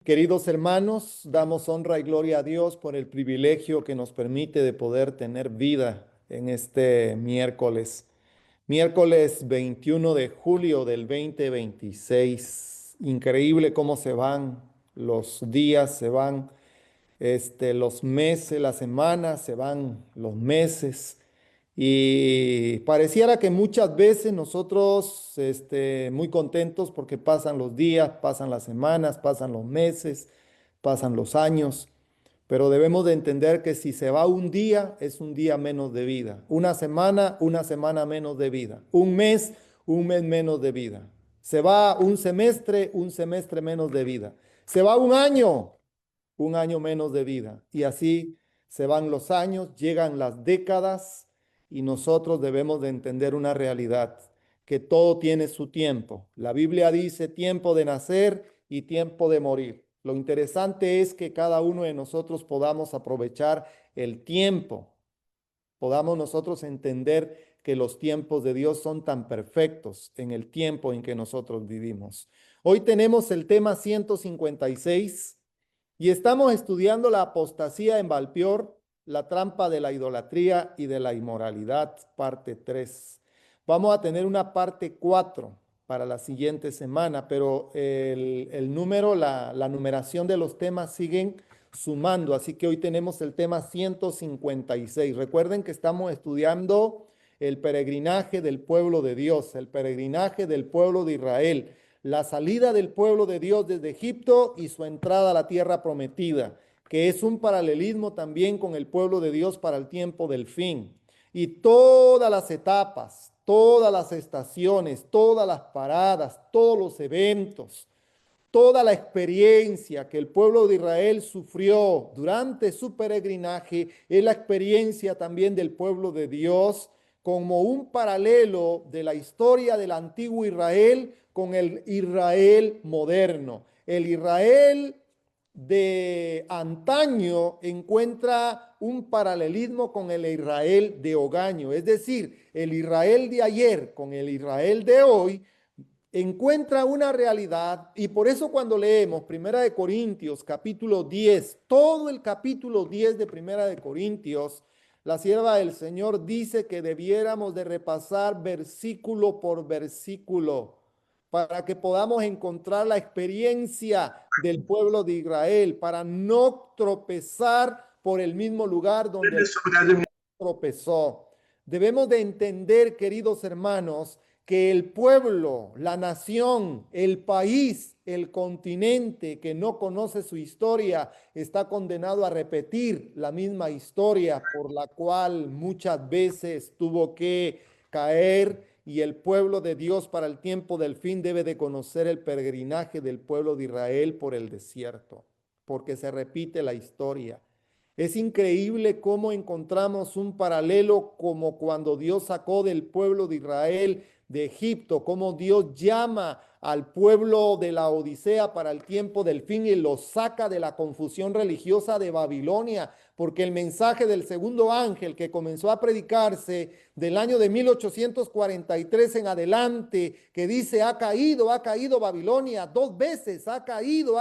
Queridos hermanos, damos honra y gloria a Dios por el privilegio que nos permite de poder tener vida en este miércoles 21 de julio del 2026. Increíble cómo se van los días, se van los meses, las semanas, se van los meses. Y pareciera que muchas veces nosotros, muy contentos porque pasan los días, pasan las semanas, pasan los meses, pasan los años, pero debemos de entender que si se va un día, es un día menos de vida. Una semana menos de vida. Un mes menos de vida. Se va un semestre menos de vida. Se va un año menos de vida. Y así se van los años, llegan las décadas y nosotros debemos de entender una realidad, que todo tiene su tiempo. La Biblia dice tiempo de nacer y tiempo de morir. Lo interesante es que cada uno de nosotros podamos aprovechar el tiempo, podamos nosotros entender que los tiempos de Dios son tan perfectos en el tiempo en que nosotros vivimos. Hoy tenemos el tema 156 y estamos estudiando la apostasía en Valpior, la trampa de la idolatría y de la inmoralidad, parte 3. Vamos a tener una parte 4 para la siguiente semana, pero el número, la numeración de los temas siguen sumando, así que hoy tenemos el tema 156. Recuerden que estamos estudiando el peregrinaje del pueblo de Dios, el peregrinaje del pueblo de Israel, la salida del pueblo de Dios desde Egipto y su entrada a la tierra prometida, que es un paralelismo también con el pueblo de Dios para el tiempo del fin. Y todas las etapas, todas las estaciones, todas las paradas, todos los eventos, toda la experiencia que el pueblo de Israel sufrió durante su peregrinaje es la experiencia también del pueblo de Dios como un paralelo de la historia del antiguo Israel con el Israel moderno. El Israel de antaño encuentra un paralelismo con el Israel de hogaño, es decir, el Israel de ayer con el Israel de hoy encuentra una realidad y por eso cuando leemos Primera de Corintios capítulo 10, todo el capítulo 10 de Primera de Corintios, la sierva del Señor dice que debiéramos de repasar versículo por versículo para que podamos encontrar la experiencia del pueblo de Israel, para no tropezar por el mismo lugar donde el tropezó. Debemos de entender, queridos hermanos, que el pueblo, la nación, el país, el continente que no conoce su historia está condenado a repetir la misma historia por la cual muchas veces tuvo que caer, y el pueblo de Dios para el tiempo del fin debe de conocer el peregrinaje del pueblo de Israel por el desierto, porque se repite la historia. Es increíble cómo encontramos un paralelo como cuando Dios sacó del pueblo de Israel de Egipto, cómo Dios llama al pueblo de la Odisea para el tiempo del fin y lo saca de la confusión religiosa de Babilonia, porque el mensaje del segundo ángel que comenzó a predicarse del año de 1843 en adelante, que dice, ha caído Babilonia, dos veces ha caído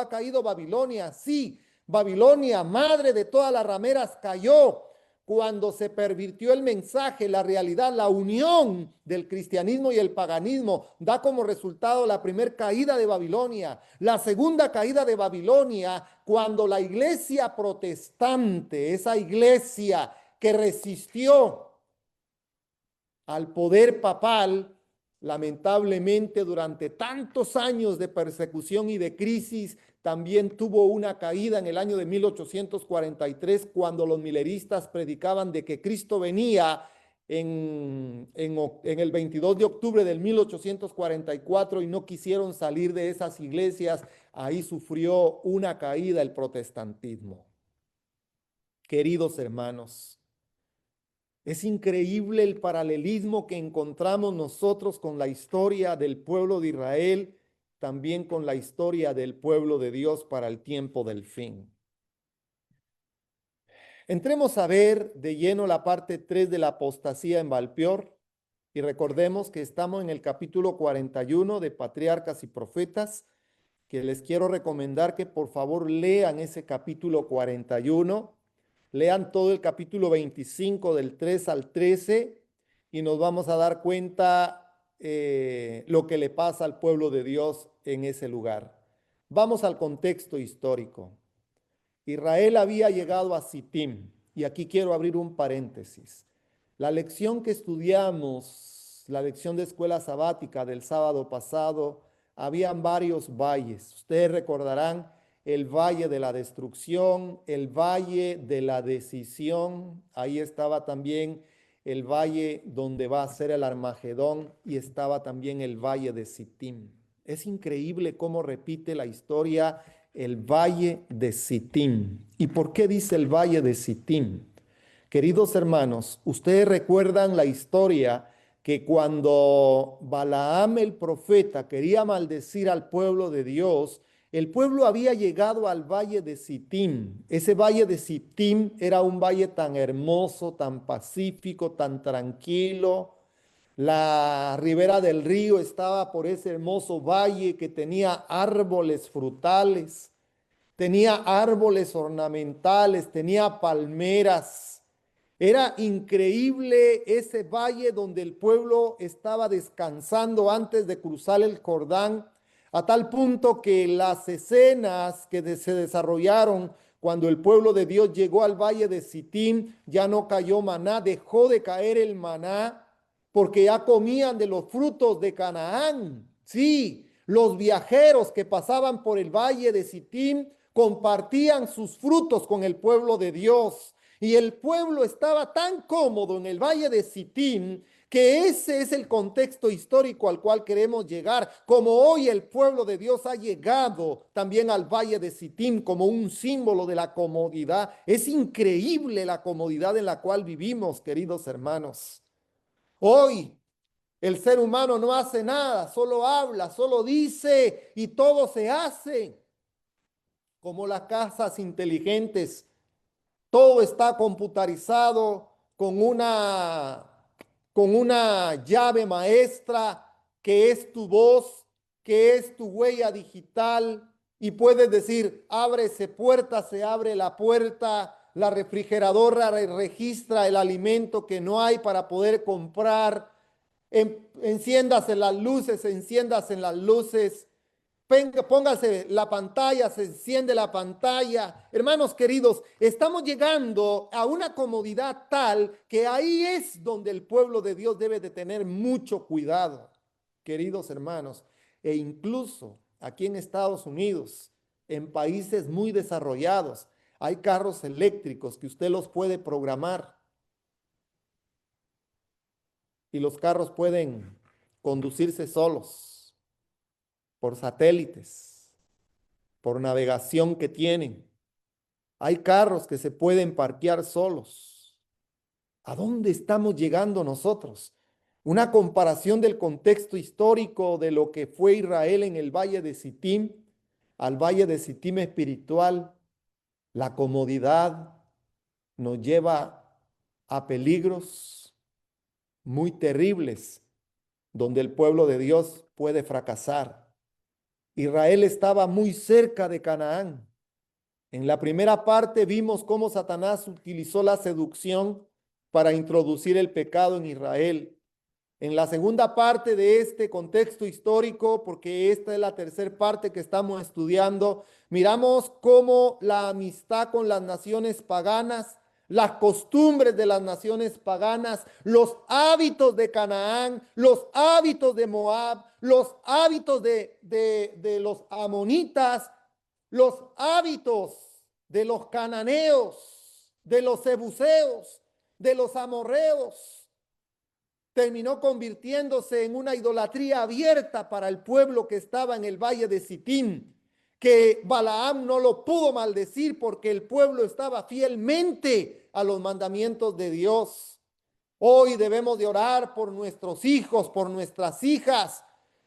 Babilonia, sí. Babilonia, madre de todas las rameras, cayó cuando se pervirtió el mensaje, la realidad, la unión del cristianismo y el paganismo. Da como resultado la primera caída de Babilonia, la segunda caída de Babilonia, cuando la iglesia protestante, esa iglesia que resistió al poder papal, lamentablemente durante tantos años de persecución y de crisis, también tuvo una caída en el año de 1843 cuando los mileristas predicaban de que Cristo venía en el 22 de octubre del 1844 y no quisieron salir de esas iglesias. Ahí sufrió una caída el protestantismo. Queridos hermanos, es increíble el paralelismo que encontramos nosotros con la historia del pueblo de Israel, también con la historia del pueblo de Dios para el tiempo del fin. Entremos a ver de lleno la parte 3 de la apostasía en Valpeor y recordemos que estamos en el capítulo 41 de Patriarcas y Profetas que les quiero recomendar que por favor lean ese capítulo 41, lean todo el capítulo 25 del 3 al 13 y nos vamos a dar cuenta lo que le pasa al pueblo de Dios en ese lugar. Vamos al contexto histórico. Israel había llegado a Sittim, y aquí quiero abrir un paréntesis. La lección que estudiamos, la lección de escuela sabática del sábado pasado, habían varios valles. Ustedes recordarán el valle de la destrucción, el valle de la decisión. Ahí estaba también el valle donde va a ser el Armagedón y estaba también el valle de Sittim. Es increíble cómo repite la historia el valle de Sittim. ¿Y por qué dice el valle de Sittim? Queridos hermanos, ustedes recuerdan la historia que cuando Balaam el profeta quería maldecir al pueblo de Dios, el pueblo había llegado al valle de Sittim. Ese valle de Sittim era un valle tan hermoso, tan pacífico, tan tranquilo. La ribera del río estaba por ese hermoso valle que tenía árboles frutales, tenía árboles ornamentales, tenía palmeras. Era increíble ese valle donde el pueblo estaba descansando antes de cruzar el Jordán, a tal punto que las escenas que se desarrollaron cuando el pueblo de Dios llegó al valle de Sittim, ya no cayó maná, dejó de caer el maná, porque ya comían de los frutos de Canaán. Sí, los viajeros que pasaban por el valle de Sittim compartían sus frutos con el pueblo de Dios. Y el pueblo estaba tan cómodo en el valle de Sittim que ese es el contexto histórico al cual queremos llegar. Como hoy el pueblo de Dios ha llegado también al valle de Sittim como un símbolo de la comodidad. Es increíble la comodidad en la cual vivimos, queridos hermanos. Hoy el ser humano no hace nada, solo habla, solo dice y todo se hace. Como las casas inteligentes, todo está computarizado con una llave maestra que es tu voz, que es tu huella digital, y puedes decir, ábrese puerta, se abre la puerta, la refrigeradora registra el alimento que no hay para poder comprar, enciéndase las luces, enciéndase las luces. Póngase la pantalla, se enciende la pantalla. Hermanos queridos, estamos llegando a una comodidad tal que ahí es donde el pueblo de Dios debe de tener mucho cuidado, queridos hermanos. E incluso aquí en Estados Unidos, en países muy desarrollados, hay carros eléctricos que usted los puede programar y los carros pueden conducirse solos por satélites, por navegación que tienen. Hay carros que se pueden parquear solos. ¿A dónde estamos llegando nosotros? Una comparación del contexto histórico de lo que fue Israel en el valle de Sittim al valle de Sittim espiritual. La comodidad nos lleva a peligros muy terribles donde el pueblo de Dios puede fracasar. Israel estaba muy cerca de Canaán. En la primera parte vimos cómo Satanás utilizó la seducción para introducir el pecado en Israel. En la segunda parte de este contexto histórico, porque esta es la tercera parte que estamos estudiando, miramos cómo la amistad con las naciones paganas, las costumbres de las naciones paganas, los hábitos de Canaán, los hábitos de Moab, los hábitos de los amonitas, los hábitos de los cananeos, de los jebuseos, de los amorreos, terminó convirtiéndose en una idolatría abierta para el pueblo que estaba en el valle de Sittim, que Balaam no lo pudo maldecir porque el pueblo estaba fielmente a los mandamientos de Dios. Hoy debemos de orar por nuestros hijos, por nuestras hijas,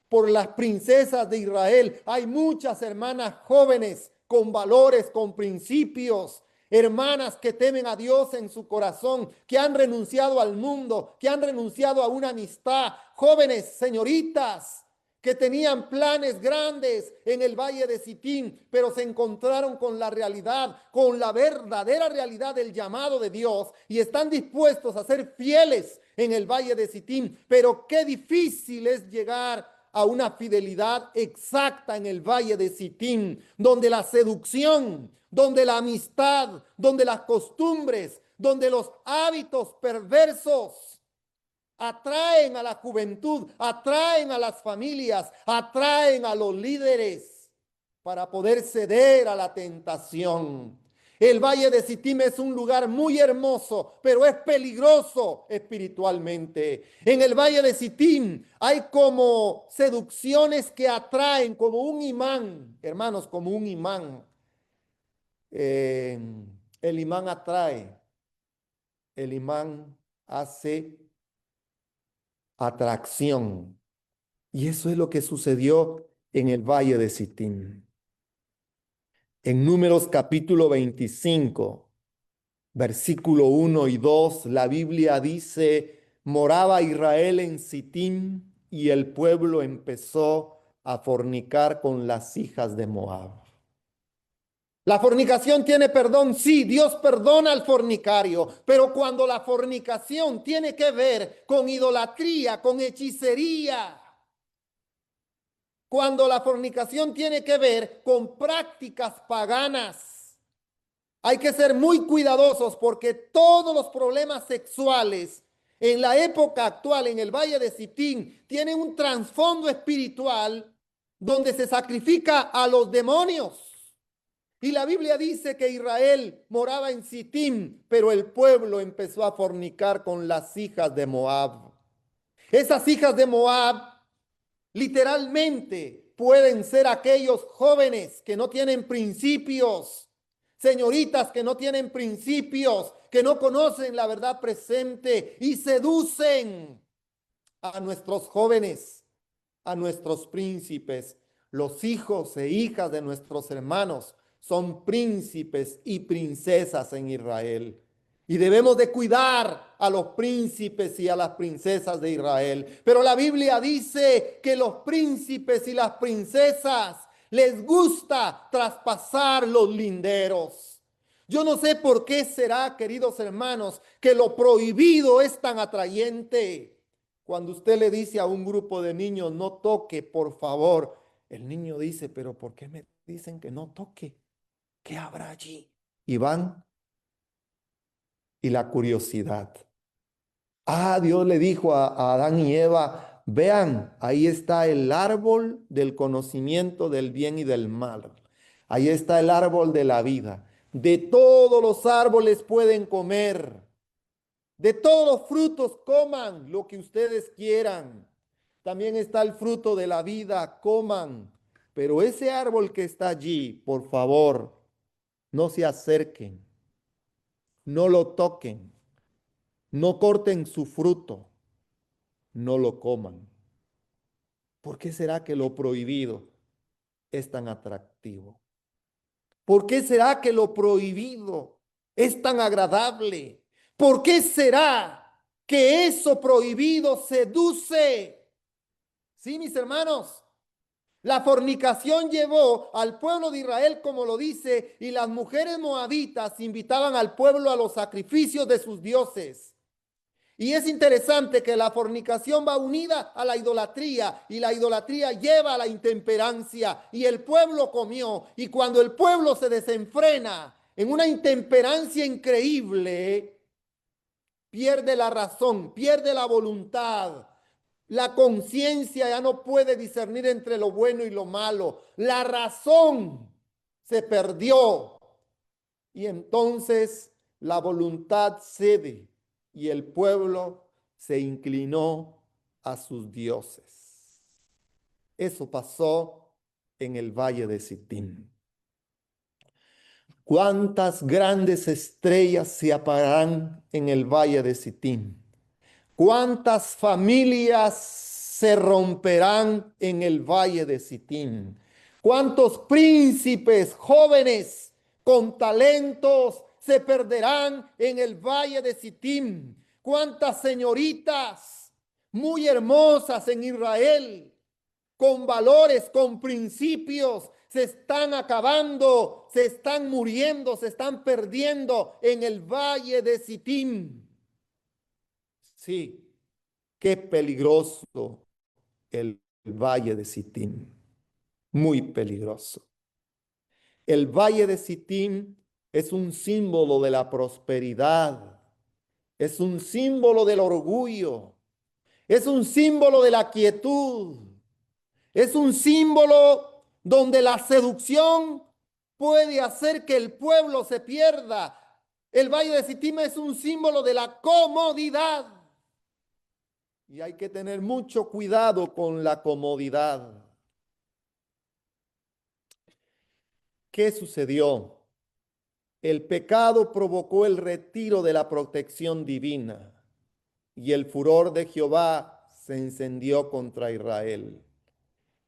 por las princesas de Israel. Hay muchas hermanas jóvenes con valores, con principios, hermanas que temen a Dios en su corazón, que han renunciado al mundo, que han renunciado a una amistad, jóvenes, señoritas, que tenían planes grandes en el valle de Sitín, pero se encontraron con la realidad, con la verdadera realidad del llamado de Dios y están dispuestos a ser fieles en el valle de Sitín. Pero qué difícil es llegar a una fidelidad exacta en el valle de Sitín, donde la seducción, donde la amistad, donde las costumbres, donde los hábitos perversos atraen a la juventud, atraen a las familias, atraen a los líderes para poder ceder a la tentación. El valle de Sittim es un lugar muy hermoso, pero es peligroso espiritualmente. En el valle de Sittim hay como seducciones que atraen como un imán, hermanos, como un imán. Eh, el imán atrae, el imán hace atracción. Y eso es lo que sucedió en el valle de Sittim. En Números capítulo 25, versículo 1 y 2, la Biblia dice, moraba Israel en Sittim y el pueblo empezó a fornicar con las hijas de Moab. La fornicación tiene perdón, sí, Dios perdona al fornicario, pero cuando la fornicación tiene que ver con idolatría, con hechicería, cuando la fornicación tiene que ver con prácticas paganas, hay que ser muy cuidadosos porque todos los problemas sexuales en la época actual en el Valle de Sittim tienen un trasfondo espiritual donde se sacrifica a los demonios. Y la Biblia dice que Israel moraba en Sittim, pero el pueblo empezó a fornicar con las hijas de Moab. Esas hijas de Moab literalmente pueden ser aquellos jóvenes que no tienen principios, señoritas que no tienen principios, que no conocen la verdad presente y seducen a nuestros jóvenes, a nuestros príncipes. Los hijos e hijas de nuestros hermanos son príncipes y princesas en Israel. Y debemos de cuidar a los príncipes y a las princesas de Israel. Pero la Biblia dice que los príncipes y las princesas les gusta traspasar los linderos. Yo no sé por qué será, queridos hermanos, que lo prohibido es tan atrayente. Cuando usted le dice a un grupo de niños, no toque, por favor, el niño dice, pero ¿por qué me dicen que no toque? ¿Qué habrá allí? Y van, y la curiosidad. Dios le dijo a Adán y Eva, vean, ahí está el árbol del conocimiento del bien y del mal. Ahí está el árbol de la vida. De todos los árboles pueden comer. De todos los frutos coman lo que ustedes quieran. También está el fruto de la vida, coman. Pero ese árbol que está allí, por favor, no se acerquen, no lo toquen, no corten su fruto, no lo coman. ¿Por qué será que lo prohibido es tan atractivo? ¿Por qué será que lo prohibido es tan agradable? ¿Por qué será que eso prohibido seduce? Sí, mis hermanos, la fornicación llevó al pueblo de Israel, como lo dice, y las mujeres moabitas invitaban al pueblo a los sacrificios de sus dioses. Y es interesante que la fornicación va unida a la idolatría y la idolatría lleva a la intemperancia y el pueblo comió y cuando el pueblo se desenfrena en una intemperancia increíble, pierde la razón, pierde la voluntad. La conciencia ya no puede discernir entre lo bueno y lo malo. La razón se perdió y entonces la voluntad cede y el pueblo se inclinó a sus dioses. Eso pasó en el valle de Sittim. ¿Cuántas grandes estrellas se apagarán en el valle de Sittim? ¿Cuántas familias se romperán en el valle de Sittim? ¿Cuántos príncipes jóvenes con talentos se perderán en el valle de Sittim? ¿Cuántas señoritas muy hermosas en Israel con valores, con principios, se están acabando, se están muriendo, se están perdiendo en el valle de Sittim. Sí, qué peligroso el valle de Sittim, muy peligroso. El valle de Sittim es un símbolo de la prosperidad, es un símbolo del orgullo, es un símbolo de la quietud, es un símbolo donde la seducción puede hacer que el pueblo se pierda. El valle de Sittim es un símbolo de la comodidad. Y hay que tener mucho cuidado con la comodidad. ¿Qué sucedió? El pecado provocó el retiro de la protección divina y el furor de Jehová se encendió contra Israel.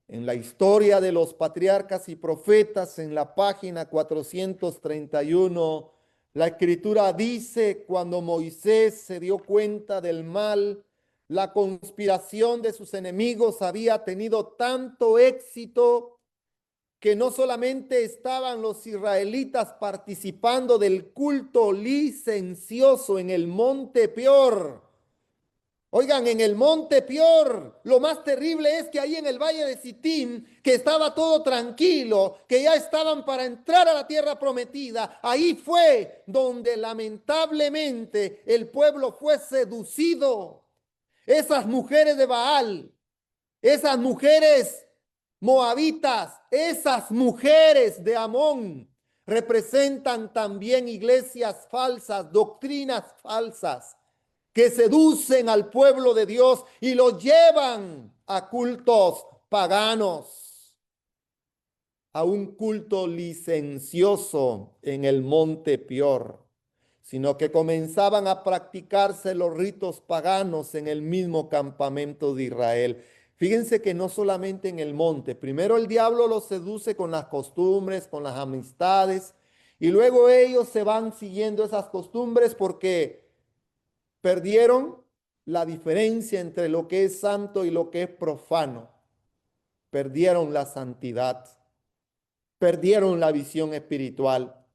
En la historia de los patriarcas y profetas, en la página 431, la escritura dice: cuando Moisés se dio cuenta del mal, la conspiración de sus enemigos había tenido tanto éxito que no solamente estaban los israelitas participando del culto licencioso en el monte Peor. Oigan, en el monte Peor, lo más terrible es que ahí en el valle de Sittim, que estaba todo tranquilo, que ya estaban para entrar a la tierra prometida, ahí fue donde lamentablemente el pueblo fue seducido. Esas mujeres de Baal, esas mujeres moabitas, esas mujeres de Amón, representan también iglesias falsas, doctrinas falsas, que seducen al pueblo de Dios y lo llevan a cultos paganos, a un culto licencioso en el monte Peor, sino que comenzaban a practicarse los ritos paganos en el mismo campamento de Israel. Fíjense que no solamente en el monte, primero el diablo los seduce con las costumbres, con las amistades, y luego ellos se van siguiendo esas costumbres porque perdieron la diferencia entre lo que es santo y lo que es profano. Perdieron la santidad, perdieron la visión espiritual.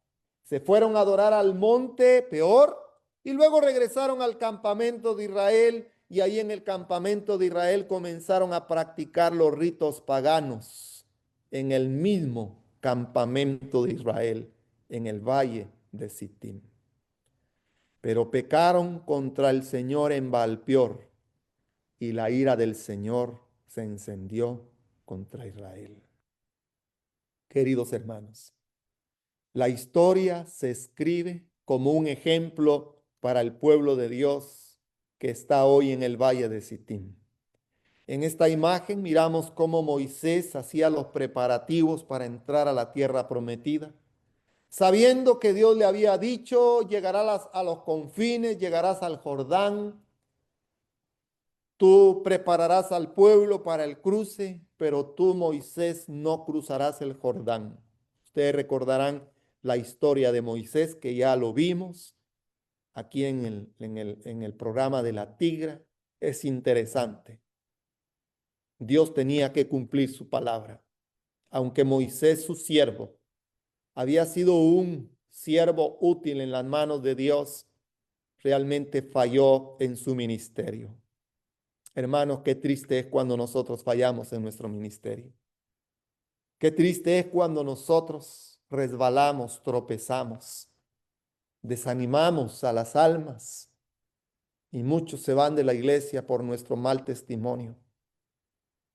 Se fueron a adorar al monte Peor y luego regresaron al campamento de Israel, y ahí en el campamento de Israel comenzaron a practicar los ritos paganos en el mismo campamento de Israel, en el valle de Sittim. Pero pecaron contra el Señor en Baal-peor, y la ira del Señor se encendió contra Israel. Queridos hermanos, la historia se escribe como un ejemplo para el pueblo de Dios que está hoy en el valle de Sittim. En esta imagen miramos cómo Moisés hacía los preparativos para entrar a la tierra prometida, sabiendo que Dios le había dicho: llegarás a los confines, llegarás al Jordán, tú prepararás al pueblo para el cruce, pero tú, Moisés, no cruzarás el Jordán. Ustedes recordarán la historia de Moisés, que ya lo vimos aquí en el programa de la Tigra. Es interesante. Dios tenía que cumplir su palabra. Aunque Moisés, su siervo, había sido un siervo útil en las manos de Dios, realmente falló en su ministerio. Hermanos, qué triste es cuando nosotros fallamos en nuestro ministerio. Qué triste es cuando nosotros resbalamos, tropezamos, desanimamos a las almas, y muchos se van de la iglesia por nuestro mal testimonio.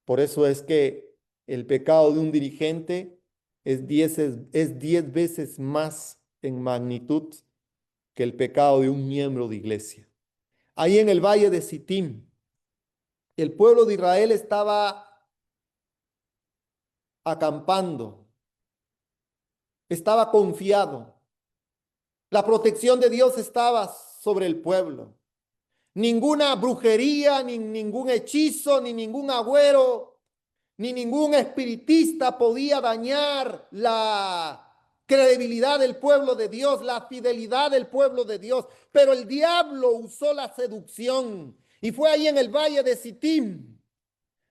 Por eso es que el pecado de un dirigente es 10 veces más en magnitud que el pecado de un miembro de iglesia. Ahí en el valle de Sittim, el pueblo de Israel estaba acampando, estaba confiado. La protección de Dios estaba sobre el pueblo. Ninguna brujería, ni ningún hechizo, ni ningún agüero, ni ningún espiritista podía dañar la credibilidad del pueblo de Dios, la fidelidad del pueblo de Dios. Pero el diablo usó la seducción, y fue ahí en el valle de Sittim.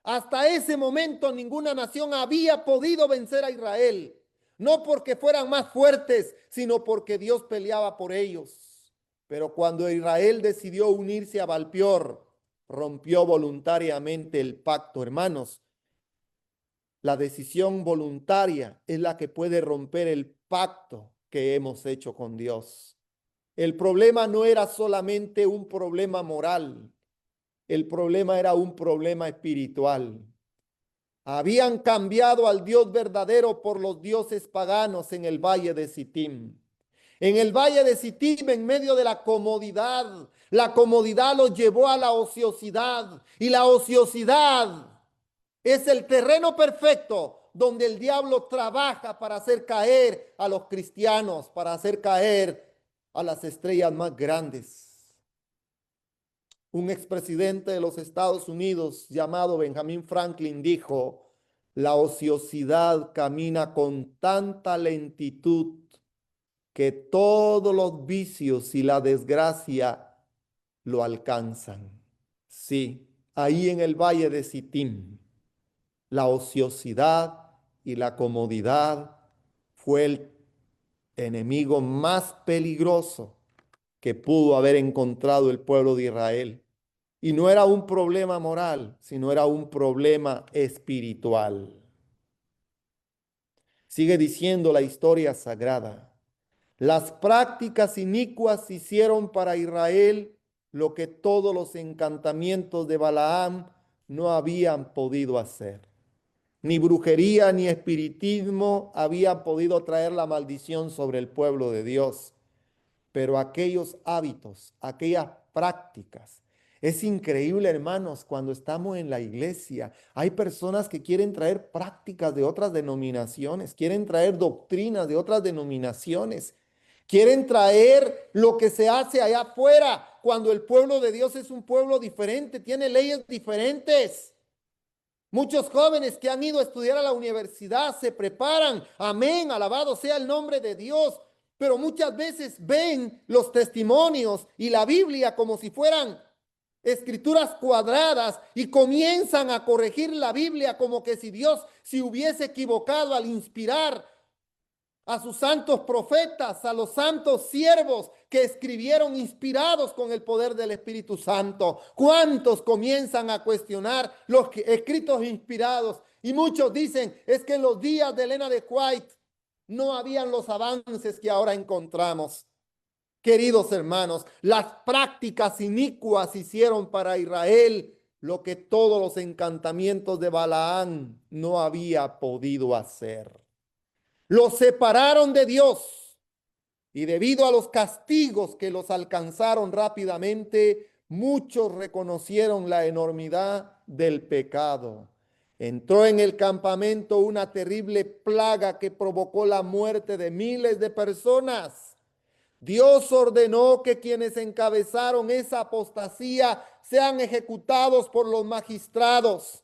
Hasta ese momento ninguna nación había podido vencer a Israel. No porque fueran más fuertes, sino porque Dios peleaba por ellos. Pero cuando Israel decidió unirse a Balpeor, rompió voluntariamente el pacto, hermanos. La decisión voluntaria es la que puede romper el pacto que hemos hecho con Dios. El problema no era solamente un problema moral, el problema era un problema espiritual. Habían cambiado al Dios verdadero por los dioses paganos en el valle de Sittim. En el valle de Sittim, en medio de la comodidad los llevó a la ociosidad, y la ociosidad es el terreno perfecto donde el diablo trabaja para hacer caer a los cristianos, para hacer caer a las estrellas más grandes. Un expresidente de los Estados Unidos llamado Benjamin Franklin dijo: la ociosidad camina con tanta lentitud que todos los vicios y la desgracia lo alcanzan. Sí, ahí en el valle de Sittim, la ociosidad y la comodidad fue el enemigo más peligroso que pudo haber encontrado el pueblo de Israel. Y no era un problema moral, sino era un problema espiritual. Sigue diciendo la historia sagrada: las prácticas inicuas hicieron para Israel lo que todos los encantamientos de Balaam no habían podido hacer. Ni brujería ni espiritismo habían podido traer la maldición sobre el pueblo de Dios. Pero aquellos hábitos, aquellas prácticas, es increíble, hermanos, cuando estamos en la iglesia. Hay personas que quieren traer prácticas de otras denominaciones, quieren traer doctrinas de otras denominaciones, quieren traer lo que se hace allá afuera, cuando el pueblo de Dios es un pueblo diferente, tiene leyes diferentes. Muchos jóvenes que han ido a estudiar a la universidad se preparan, amén, alabado sea el nombre de Dios, pero muchas veces ven los testimonios y la Biblia como si fueran escrituras cuadradas y comienzan a corregir la Biblia como que si Dios se hubiese equivocado al inspirar a sus santos profetas, a los santos siervos que escribieron inspirados con el poder del Espíritu Santo. ¿Cuántos comienzan a cuestionar los escritos inspirados? Y muchos dicen, es que en los días de Elena de White no habían los avances que ahora encontramos. Queridos hermanos, las prácticas inicuas hicieron para Israel lo que todos los encantamientos de Balaam no había podido hacer. Los separaron de Dios, y debido a los castigos que los alcanzaron rápidamente, muchos reconocieron la enormidad del pecado. Entró en el campamento una terrible plaga que provocó la muerte de miles de personas. Dios ordenó que quienes encabezaron esa apostasía sean ejecutados por los magistrados.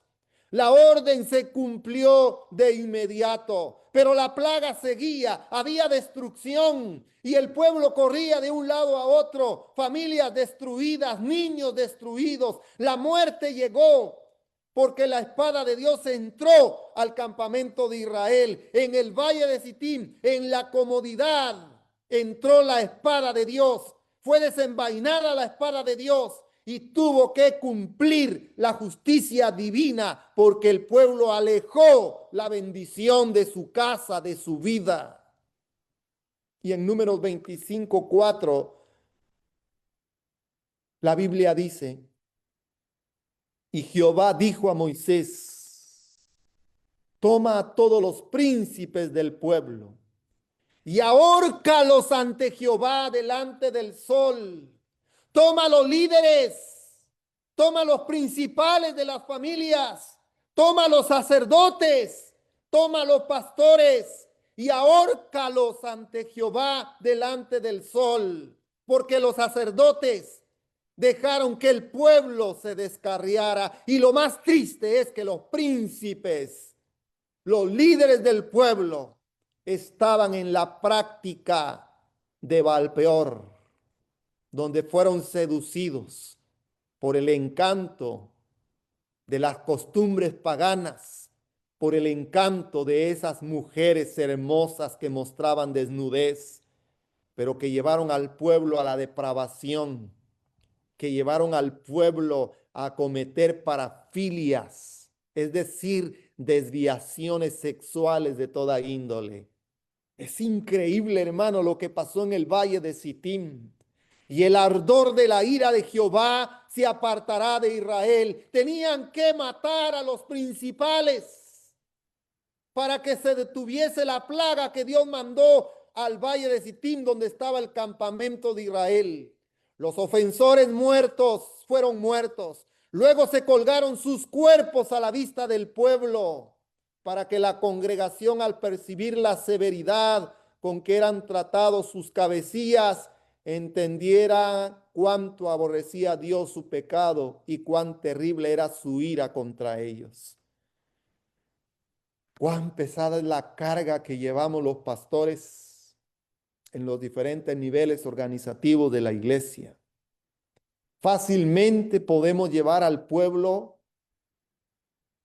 La orden se cumplió de inmediato, pero la plaga seguía, había destrucción y el pueblo corría de un lado a otro, familias destruidas, niños destruidos. La muerte llegó porque la espada de Dios entró al campamento de Israel, en el valle de Sittim, en la comodidad. Entró la espada de Dios, fue desenvainada la espada de Dios y tuvo que cumplir la justicia divina porque el pueblo alejó la bendición de su casa, de su vida. Y en Números 25:4, la Biblia dice: y Jehová dijo a Moisés: toma a todos los príncipes del pueblo y ahórcalos ante Jehová delante del sol. Toma los líderes, toma los principales de las familias, toma los sacerdotes, toma los pastores y ahórcalos ante Jehová delante del sol, porque los sacerdotes dejaron que el pueblo se descarriara. Y lo más triste es que los príncipes, los líderes del pueblo, estaban en la práctica de Balpeor, donde fueron seducidos por el encanto de las costumbres paganas, por el encanto de esas mujeres hermosas que mostraban desnudez, pero que llevaron al pueblo a la depravación, que llevaron al pueblo a cometer parafilias, es decir, desviaciones sexuales de toda índole. Es increíble, hermano, lo que pasó en el valle de Sittim. Y el ardor de la ira de Jehová se apartará de Israel. Tenían que matar a los principales para que se detuviese la plaga que Dios mandó al valle de Sittim, donde estaba el campamento de Israel. Los ofensores muertos fueron muertos. Luego se colgaron sus cuerpos a la vista del pueblo, para que la congregación, al percibir la severidad con que eran tratados sus cabecillas, entendiera cuánto aborrecía Dios su pecado y cuán terrible era su ira contra ellos. Cuán pesada es la carga que llevamos los pastores en los diferentes niveles organizativos de la iglesia. Fácilmente podemos llevar al pueblo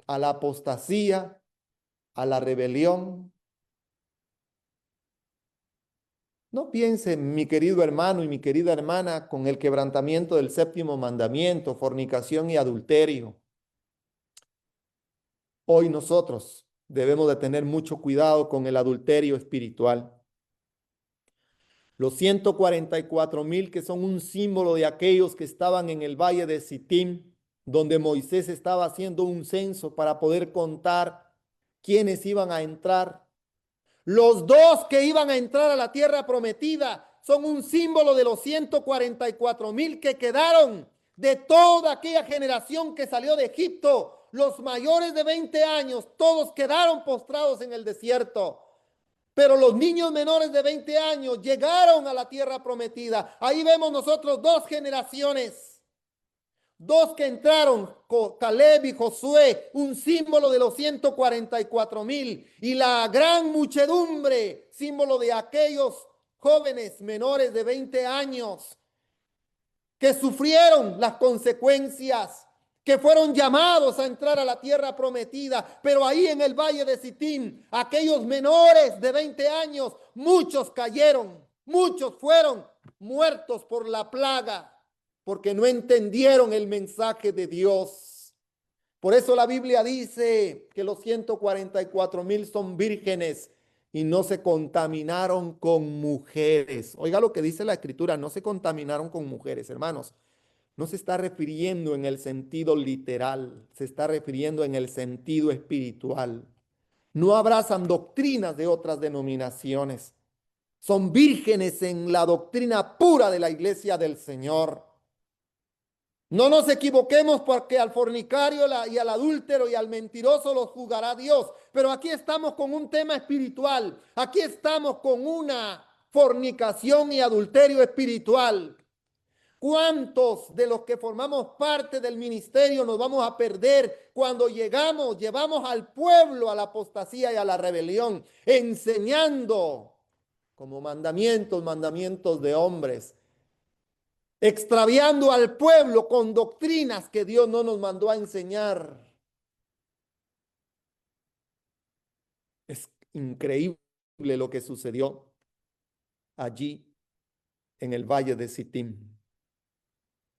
a la apostasía, a la rebelión. No piense, mi querido hermano y mi querida hermana, con el quebrantamiento del séptimo mandamiento, fornicación y adulterio. Hoy nosotros debemos de tener mucho cuidado con el adulterio espiritual. Los 144,000 que son un símbolo de aquellos que estaban en el valle de Sittim, donde Moisés estaba haciendo un censo para poder contar quiénes iban a entrar. Los dos que iban a entrar a la tierra prometida son un símbolo de los 144,000 que quedaron de toda aquella generación que salió de Egipto. Los mayores de 20 años, todos quedaron postrados en el desierto. Pero los niños menores de 20 años llegaron a la tierra prometida. Ahí vemos nosotros dos generaciones. Dos que entraron, Caleb y Josué, un símbolo de los 144,000. Y la gran muchedumbre, símbolo de aquellos jóvenes menores de 20 años que sufrieron las consecuencias, que fueron llamados a entrar a la tierra prometida, pero ahí en el valle de Sittim, aquellos menores de 20 años, muchos cayeron, muchos fueron muertos por la plaga, porque no entendieron el mensaje de Dios. Por eso la Biblia dice que los 144,000 son vírgenes y no se contaminaron con mujeres. Oiga lo que dice la Escritura, no se contaminaron con mujeres, hermanos. No se está refiriendo en el sentido literal, se está refiriendo en el sentido espiritual. No abrazan doctrinas de otras denominaciones. Son vírgenes en la doctrina pura de la iglesia del Señor. No nos equivoquemos, porque al fornicario y al adúltero y al mentiroso los juzgará Dios. Pero aquí estamos con un tema espiritual. Aquí estamos con una fornicación y adulterio espiritual. ¿Cuántos de los que formamos parte del ministerio nos vamos a perder cuando llevamos al pueblo a la apostasía y a la rebelión, enseñando como mandamientos de hombres, extraviando al pueblo con doctrinas que Dios no nos mandó a enseñar? Es increíble lo que sucedió allí en el valle de Sittim.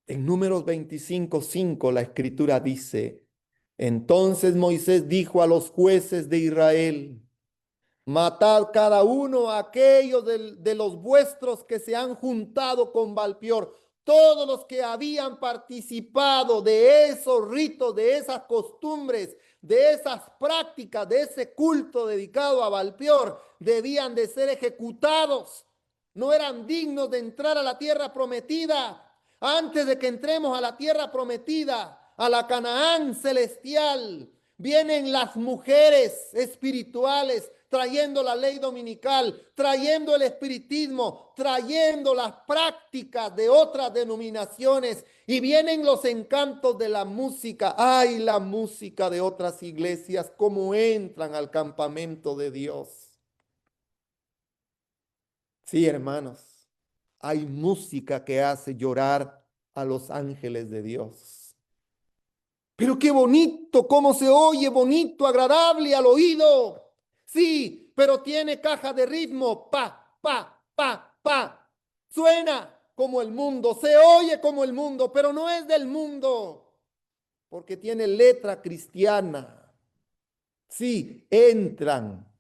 En Números 25:5 la escritura dice: entonces Moisés dijo a los jueces de Israel: matad cada uno a aquellos de los vuestros que se han juntado con Balpeor. Todos los que habían participado de esos ritos, de esas costumbres, de esas prácticas, de ese culto dedicado a Balpeor, debían de ser ejecutados. No eran dignos de entrar a la tierra prometida. Antes de que entremos a la tierra prometida, a la Canaán celestial, vienen las mujeres espirituales trayendo la ley dominical, trayendo el espiritismo, trayendo las prácticas de otras denominaciones, y vienen los encantos de la música. Ay, la música de otras iglesias, cómo entran al campamento de Dios. Sí, hermanos, hay música que hace llorar a los ángeles de Dios. Pero qué bonito, cómo se oye, bonito, agradable al oído. Sí, pero tiene caja de ritmo, pa, pa, pa, pa. Suena como el mundo, se oye como el mundo, pero no es del mundo, porque tiene letra cristiana. Sí, entran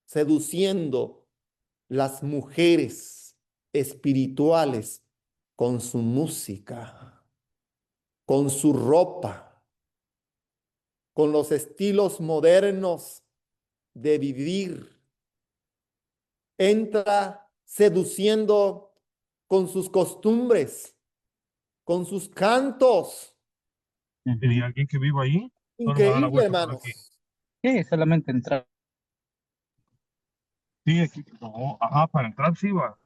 seduciendo las mujeres espirituales con su música, con su ropa, con los estilos modernos de vivir. Entra seduciendo con sus costumbres, con sus cantos. ¿Y alguien que viva ahí? Solo me da la Increíble, vuelta por aquí. hermanos. Sí, solamente entrar. Sí, aquí. No, ajá, para entrar sí va.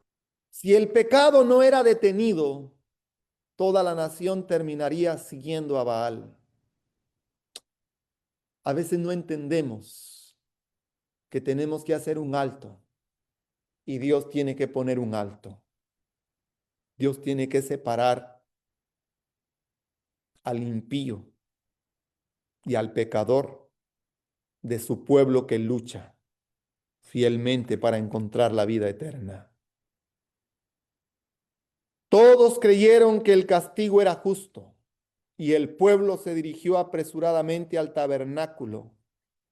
Si el pecado no era detenido, toda la nación terminaría siguiendo a Baal. A veces no entendemos que tenemos que hacer un alto y Dios tiene que poner un alto. Dios tiene que separar al impío y al pecador de su pueblo que lucha fielmente para encontrar la vida eterna. Todos creyeron que el castigo era justo y el pueblo se dirigió apresuradamente al tabernáculo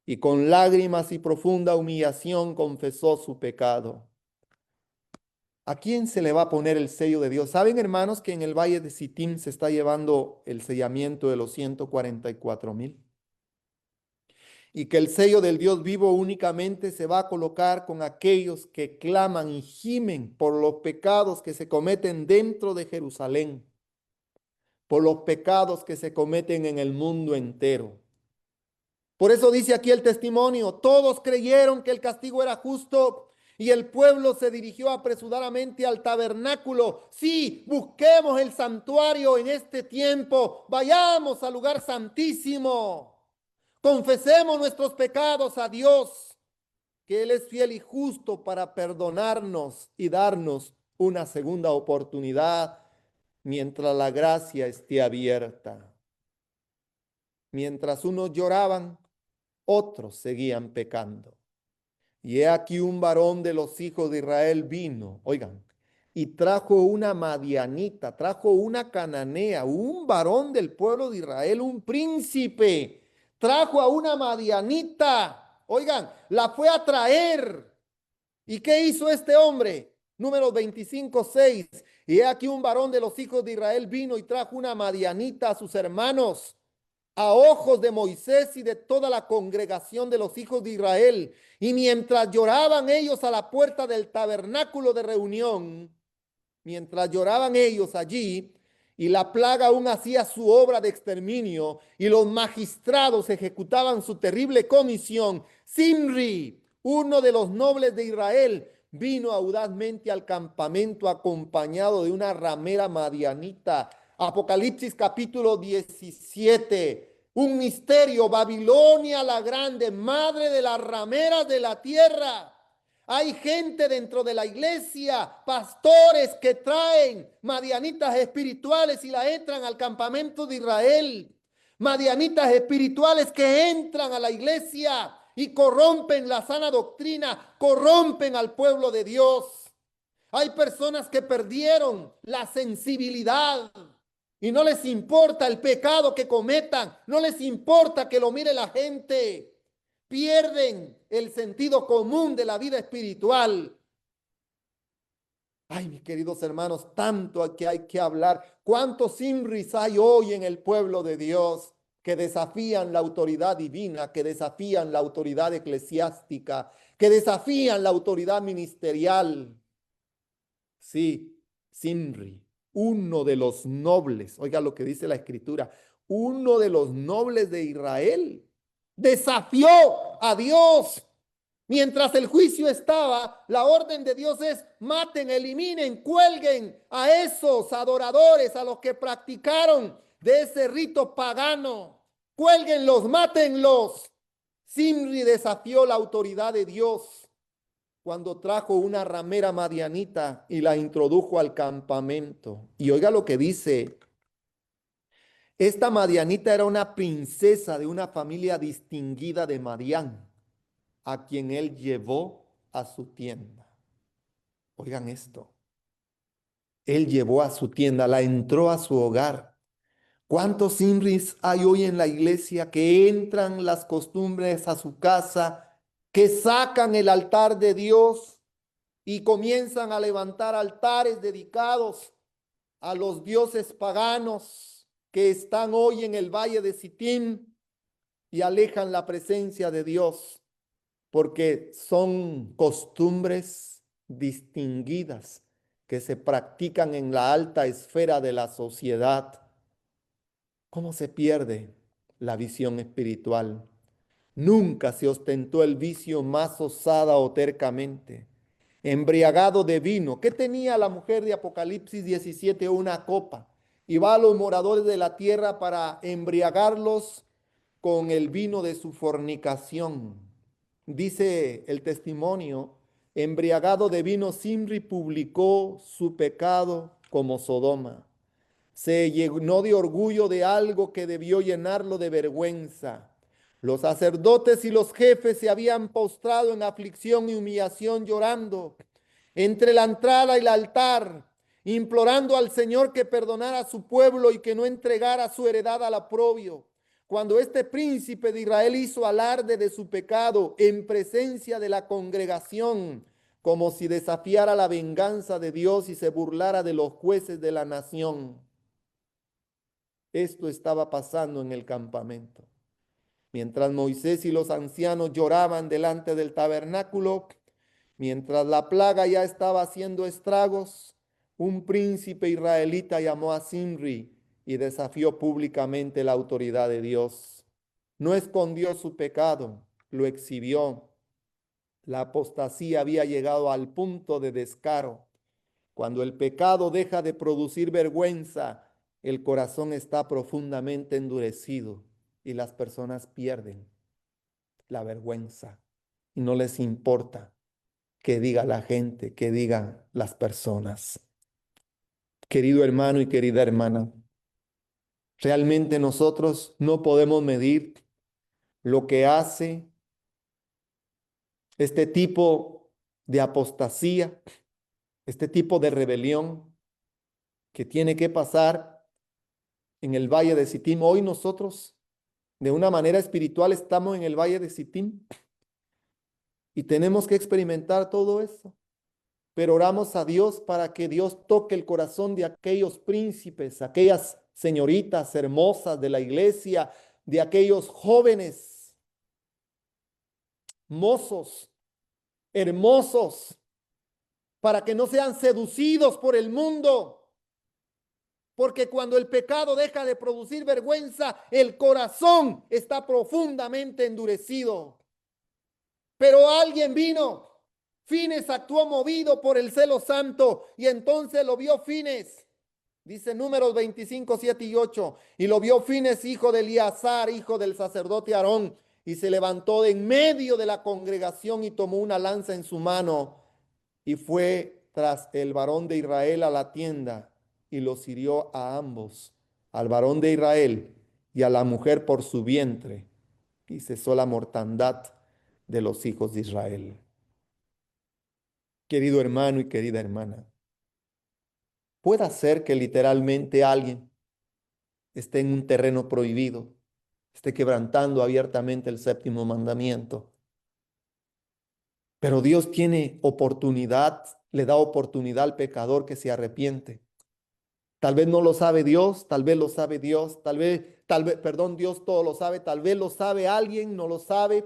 y con lágrimas y profunda humillación confesó su pecado. ¿A quién se le va a poner el sello de Dios? ¿Saben, hermanos, que en el valle de Sittim se está llevando el sellamiento de los 144,000? Y que el sello del Dios vivo únicamente se va a colocar con aquellos que claman y gimen por los pecados que se cometen dentro de Jerusalén, por los pecados que se cometen en el mundo entero. Por eso dice aquí el testimonio, todos creyeron que el castigo era justo y el pueblo se dirigió apresuradamente al tabernáculo. Sí, busquemos el santuario en este tiempo, vayamos al lugar santísimo, confesemos nuestros pecados a Dios, que Él es fiel y justo para perdonarnos y darnos una segunda oportunidad mientras la gracia esté abierta. Mientras unos lloraban, otros seguían pecando. Y he aquí un varón de los hijos de Israel vino, oigan, y trajo una madianita, trajo una cananea, un varón del pueblo de Israel, un príncipe, trajo a una madianita, oigan, la fue a traer. ¿Y qué hizo este hombre? Números 25:6. Y he aquí un varón de los hijos de Israel vino y trajo una madianita a sus hermanos a ojos de Moisés y de toda la congregación de los hijos de Israel. Y mientras lloraban ellos a la puerta del tabernáculo de reunión, mientras lloraban ellos allí, y la plaga aún hacía su obra de exterminio, y los magistrados ejecutaban su terrible comisión, Simri, uno de los nobles de Israel, vino audazmente al campamento acompañado de una ramera madianita. Apocalipsis capítulo 17. Un misterio, Babilonia la grande, madre de las rameras de la tierra. Hay gente dentro de la iglesia, pastores que traen madianitas espirituales y la entran al campamento de Israel. Madianitas espirituales que entran a la iglesia y corrompen la sana doctrina, corrompen al pueblo de Dios. Hay personas que perdieron la sensibilidad y no les importa el pecado que cometan, no les importa que lo mire la gente. Pierden el sentido común de la vida espiritual. Ay, mis queridos hermanos, tanto que hay que hablar. ¿Cuántos Imris hay hoy en el pueblo de Dios que desafían la autoridad divina, que desafían la autoridad eclesiástica, que desafían la autoridad ministerial? Sí, Simri, uno de los nobles, oiga lo que dice la escritura, uno de los nobles de Israel, desafió a Dios. Mientras el juicio estaba, la orden de Dios es maten, eliminen, cuelguen a esos adoradores, a los que practicaron de ese rito pagano. Cuélguenlos, mátenlos. Simri desafió la autoridad de Dios cuando trajo una ramera madianita y la introdujo al campamento. Y oiga lo que dice Esta madianita era una princesa de una familia distinguida de Madián, a quien él llevó a su tienda. Oigan esto. Él llevó a su tienda, la entró a su hogar. ¿Cuántos Zimris hay hoy en la iglesia que entran las costumbres a su casa, que sacan el altar de Dios y comienzan a levantar altares dedicados a los dioses paganos que están hoy en el valle de Sittim y alejan la presencia de Dios porque son costumbres distinguidas que se practican en la alta esfera de la sociedad? ¿Cómo se pierde la visión espiritual? Nunca se ostentó el vicio más osada o tercamente. Embriagado de vino. ¿Qué tenía la mujer de Apocalipsis 17? Una copa. Y va a los moradores de la tierra para embriagarlos con el vino de su fornicación. Dice el testimonio, embriagado de vino, Zimri publicó su pecado como Sodoma. Se llenó de orgullo de algo que debió llenarlo de vergüenza. Los sacerdotes y los jefes se habían postrado en aflicción y humillación llorando entre la entrada y el altar, implorando al Señor que perdonara a su pueblo y que no entregara su heredad al oprobio. Cuando este príncipe de Israel hizo alarde de su pecado en presencia de la congregación, como si desafiara la venganza de Dios y se burlara de los jueces de la nación. Esto estaba pasando en el campamento. Mientras Moisés y los ancianos lloraban delante del tabernáculo, mientras la plaga ya estaba haciendo estragos, un príncipe israelita llamó a Zimri y desafió públicamente la autoridad de Dios. No escondió su pecado, lo exhibió. La apostasía había llegado al punto de descaro. Cuando el pecado deja de producir vergüenza, el corazón está profundamente endurecido y las personas pierden la vergüenza y no les importa que diga la gente, que digan las personas. Querido hermano y querida hermana, realmente nosotros no podemos medir lo que hace este tipo de apostasía, este tipo de rebelión que tiene que pasar en el valle de Sittim. Hoy nosotros, de una manera espiritual, estamos en el valle de Sittim y tenemos que experimentar todo eso. Pero oramos a Dios para que Dios toque el corazón de aquellos príncipes, aquellas señoritas hermosas de la iglesia, de aquellos jóvenes, mozos, hermosos, para que no sean seducidos por el mundo. Porque cuando el pecado deja de producir vergüenza, el corazón está profundamente endurecido. Pero alguien vino. Fines actuó movido por el celo santo y entonces lo vio Fines. Dice Números 25, 7 y 8. Y lo vio Fines, hijo de Eleazar, hijo del sacerdote Aarón, y se levantó de en medio de la congregación y tomó una lanza en su mano y fue tras el varón de Israel a la tienda y los hirió a ambos, al varón de Israel y a la mujer por su vientre, y cesó la mortandad de los hijos de Israel. Querido hermano y querida hermana, puede ser que literalmente alguien esté en un terreno prohibido, esté quebrantando abiertamente el séptimo mandamiento, pero Dios tiene oportunidad, le da oportunidad al pecador que se arrepiente. Tal vez no lo sabe Dios, tal vez lo sabe Dios, perdón, Dios todo lo sabe, tal vez lo sabe alguien, no lo sabe,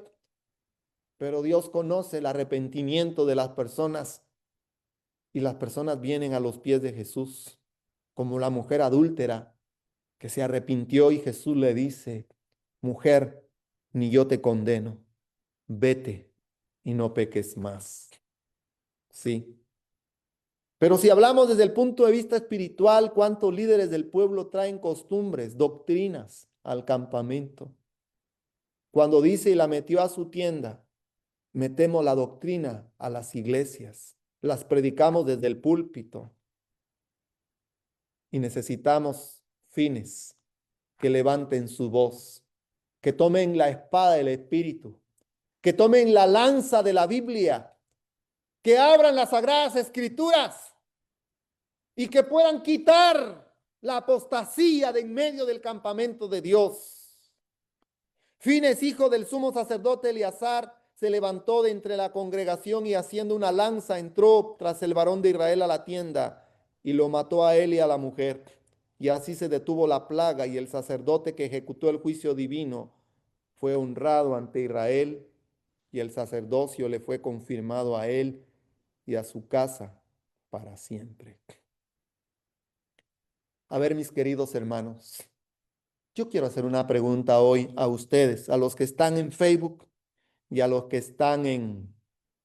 pero Dios conoce el arrepentimiento de las personas y las personas vienen a los pies de Jesús, como la mujer adúltera que se arrepintió y Jesús le dice, mujer, ni yo te condeno, vete y no peques más. Sí. Pero si hablamos desde el punto de vista espiritual, ¿cuántos líderes del pueblo traen costumbres, doctrinas al campamento? Cuando dice y la metió a su tienda, metemos la doctrina a las iglesias, las predicamos desde el púlpito y necesitamos Fines que levanten su voz, que tomen la espada del Espíritu, que tomen la lanza de la Biblia, que abran las sagradas escrituras y que puedan quitar la apostasía de en medio del campamento de Dios. Fines, hijo del sumo sacerdote Eleazar, se levantó de entre la congregación y haciendo una lanza entró tras el varón de Israel a la tienda y lo mató a él y a la mujer. Y así se detuvo la plaga y el sacerdote que ejecutó el juicio divino fue honrado ante Israel y el sacerdocio le fue confirmado a él y a su casa para siempre. A ver, mis queridos hermanos, yo quiero hacer una pregunta hoy a ustedes, a los que están en Facebook y a los que están en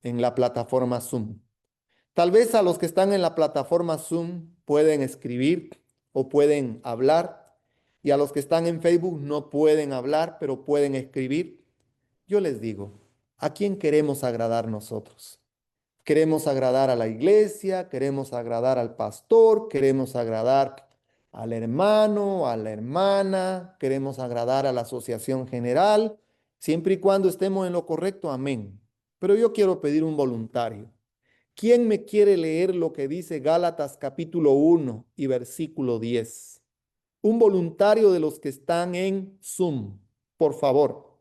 la plataforma Zoom. Tal vez a los que están en la plataforma Zoom pueden escribir o pueden hablar y a los que están en Facebook no pueden hablar, pero pueden escribir. Yo les digo, ¿a quién queremos agradar nosotros? Queremos agradar a la iglesia, queremos agradar al pastor, queremos agradar al hermano, a la hermana, queremos agradar a la asociación general, siempre y cuando estemos en lo correcto, amén. Pero yo quiero pedir un voluntario. ¿Quién me quiere leer lo que dice Gálatas capítulo 1 y versículo 10? Un voluntario de los que están en Zoom, por favor.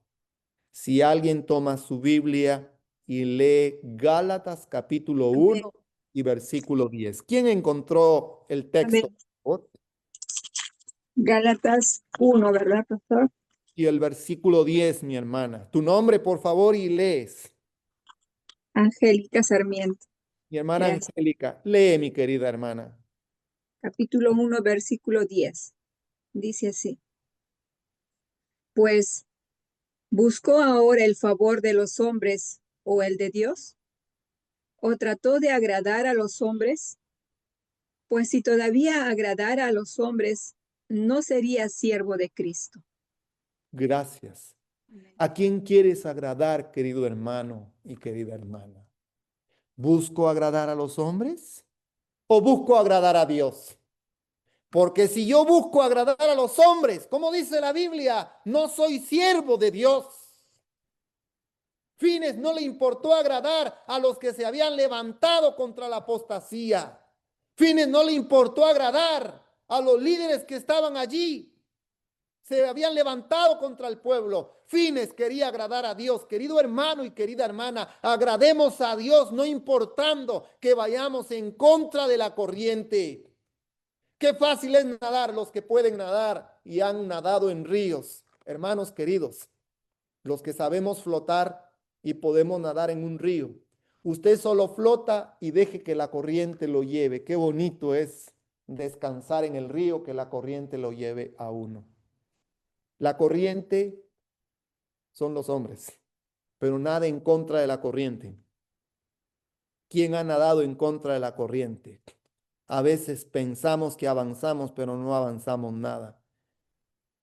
Si alguien toma su Biblia y lee Gálatas capítulo Amén. 1 y versículo 10. ¿Quién encontró el texto? Amén. Por favor? Gálatas 1, ¿verdad, pastor? Y el versículo 10, mi hermana. Tu nombre, por favor, y lees. Angélica Sarmiento. Mi hermana Gracias. Angélica, lee, mi querida hermana. Capítulo 1, versículo 10. Dice así. Pues, ¿buscó ahora el favor de los hombres o el de Dios? ¿O trató de agradar a los hombres? Pues si todavía agradara a los hombres, no sería siervo de Cristo. Gracias. Amén. ¿A quién quieres agradar, querido hermano y querida hermana? ¿Busco agradar a los hombres o busco agradar a Dios? Porque si yo busco agradar a los hombres, como dice la Biblia, no soy siervo de Dios. Fines no le importó agradar a los que se habían levantado contra la apostasía. Fines no le importó agradar a los líderes que estaban allí. Se habían levantado contra el pueblo. Fines quería agradar a Dios. Querido hermano y querida hermana, agrademos a Dios no importando que vayamos en contra de la corriente. Qué fácil es nadar los que pueden nadar y han nadado en ríos. Hermanos queridos, los que sabemos flotar y podemos nadar en un río. Usted solo flota y deje que la corriente lo lleve. Qué bonito es descansar en el río, que la corriente lo lleve a uno. La corriente son los hombres, pero nada en contra de la corriente. ¿Quién ha nadado en contra de la corriente? A veces pensamos que avanzamos, pero no avanzamos nada.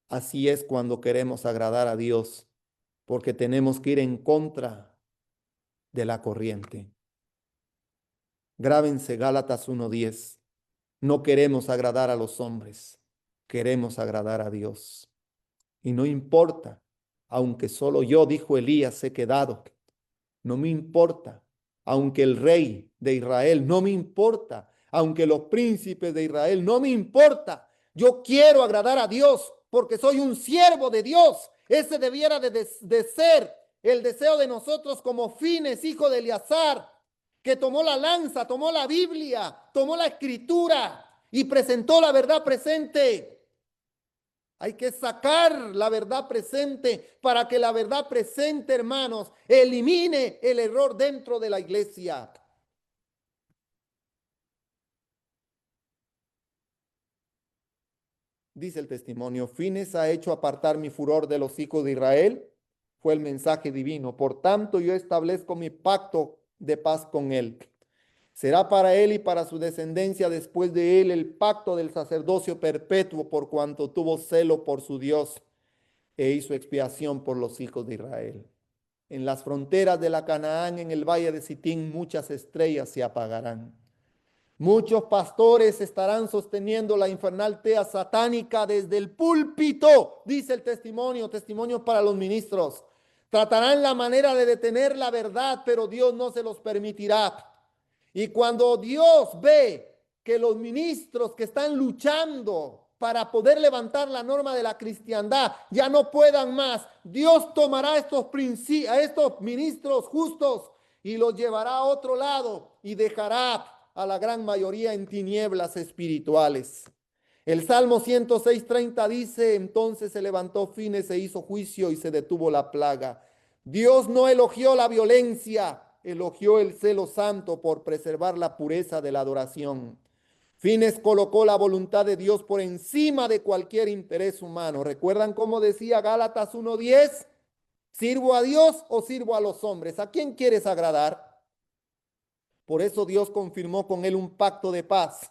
Así es cuando queremos agradar a Dios, porque tenemos que ir en contra de la corriente. Grábense Gálatas 1:10. No queremos agradar a los hombres, queremos agradar a Dios. Y no importa, aunque solo yo, dijo Elías, he quedado. No me importa, aunque el rey de Israel, no me importa, aunque los príncipes de Israel, no me importa. Yo quiero agradar a Dios porque soy un siervo de Dios. Ese debiera de ser el deseo de nosotros como Fines, hijo de Eleazar, que tomó la lanza, tomó la Biblia, tomó la escritura y presentó la verdad presente. Hay que sacar la verdad presente para que la verdad presente, hermanos, elimine el error dentro de la iglesia. Dice el testimonio, Fines ha hecho apartar mi furor de los hijos de Israel. Fue el mensaje divino. Por tanto, yo establezco mi pacto de paz con él. Será para él y para su descendencia después de él el pacto del sacerdocio perpetuo por cuanto tuvo celo por su Dios e hizo expiación por los hijos de Israel. En las fronteras de la Canaán, en el valle de Sitín, muchas estrellas se apagarán. Muchos pastores estarán sosteniendo la infernal tea satánica desde el púlpito, dice el testimonio, testimonio para los ministros. Tratarán la manera de detener la verdad, pero Dios no se los permitirá. Y cuando Dios ve que los ministros que están luchando para poder levantar la norma de la cristiandad ya no puedan más, Dios tomará a estos ministros justos y los llevará a otro lado y dejará a la gran mayoría en tinieblas espirituales. El Salmo 106:30 dice: entonces se levantó Fines, se hizo juicio y se detuvo la plaga. Dios no elogió la violencia, elogió el celo santo por preservar la pureza de la adoración. Fines colocó la voluntad de Dios por encima de cualquier interés humano. ¿Recuerdan cómo decía Gálatas 1:10? ¿Sirvo a Dios o sirvo a los hombres? ¿A quién quieres agradar? Por eso Dios confirmó con él un pacto de paz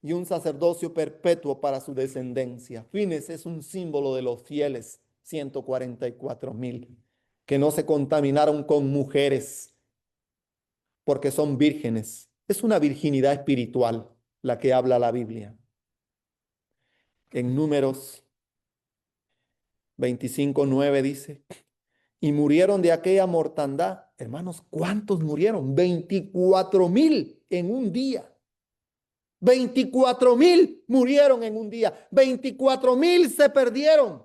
y un sacerdocio perpetuo para su descendencia. Fines es un símbolo de los fieles, 144,000, que no se contaminaron con mujeres porque son vírgenes. Es una virginidad espiritual la que habla la Biblia. En Números 25:9 dice: y murieron de aquella mortandad. Hermanos, ¿cuántos murieron? 24,000 en un día. 24,000 murieron en un día. 24,000 se perdieron.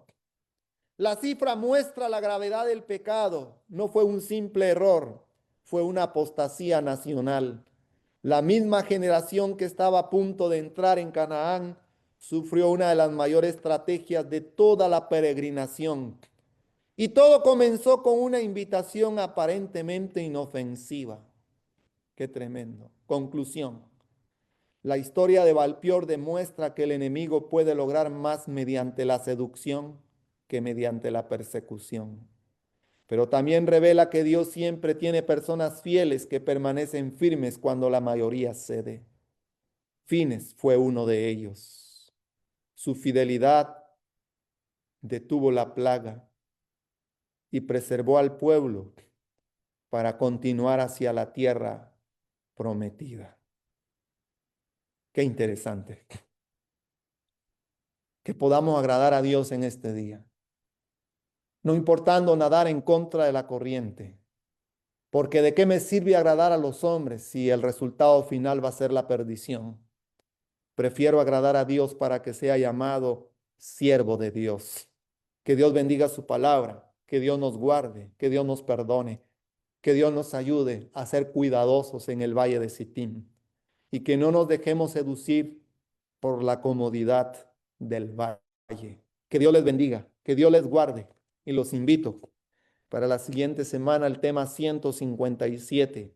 La cifra muestra la gravedad del pecado. No fue un simple error, fue una apostasía nacional. La misma generación que estaba a punto de entrar en Canaán sufrió una de las mayores estrategias de toda la peregrinación. Y todo comenzó con una invitación aparentemente inofensiva. Qué tremendo. Conclusión. La historia de Valpior demuestra que el enemigo puede lograr más mediante la seducción que mediante la persecución. Pero también revela que Dios siempre tiene personas fieles que permanecen firmes cuando la mayoría cede. Fines fue uno de ellos. Su fidelidad detuvo la plaga y preservó al pueblo para continuar hacia la tierra prometida. Qué interesante. Que podamos agradar a Dios en este día. No importando nadar en contra de la corriente. Porque ¿de qué me sirve agradar a los hombres si el resultado final va a ser la perdición? Prefiero agradar a Dios para que sea llamado siervo de Dios. Que Dios bendiga su palabra, que Dios nos guarde, que Dios nos perdone, que Dios nos ayude a ser cuidadosos en el valle de Sittim y que no nos dejemos seducir por la comodidad del valle. Que Dios les bendiga, que Dios les guarde y los invito para la siguiente semana el tema 157,